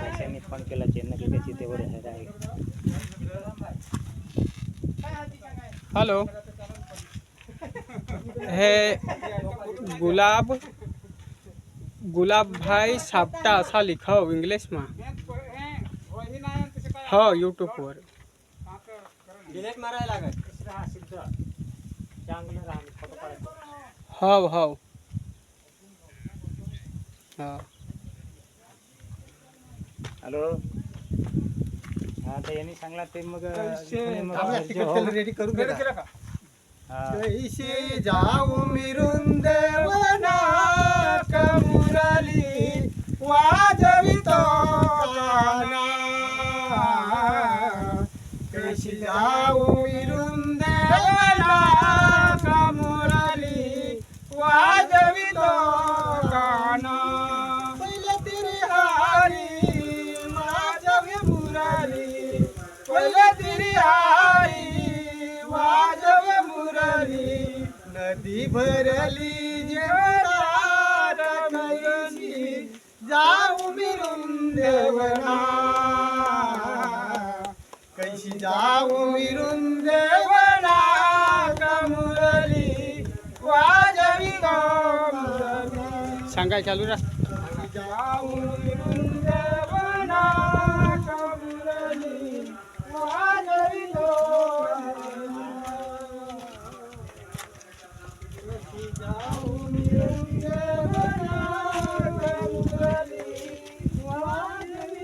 पैशांनी फोन केला चेन्नई त्याची ते बरोबर आहे. हेलो, हे गुलाब भाई सापटा असा लिखाव इंग्लिश में हाँ यूट्यूब वर डिलीट मारायला लागत. हाव हाव हाँ. हॅलो हा तर यांनी सांगला ते मग रेडी करून घे. कैसे जाऊ मिरुंदेवना कमुरली वाजवितो गाना. कैसे जाऊ मिरुंदेवना कमुरली वाजवितो गाना. पहिले तिरी हारी वाजवे मुरली. पहिले तिरी हारी वाजवे मुरली. नदी भरली जेवढा कैसी जाऊ मिरुंदेवना. कैसी जाऊ मिरुंदेवना कमुरली वाजवी मुरली. सांगाय चालू रा. जाऊ मिरुंदेवना कमुरली वाजवी जाऊ मिरुंदेवना कमुरली वाजवी.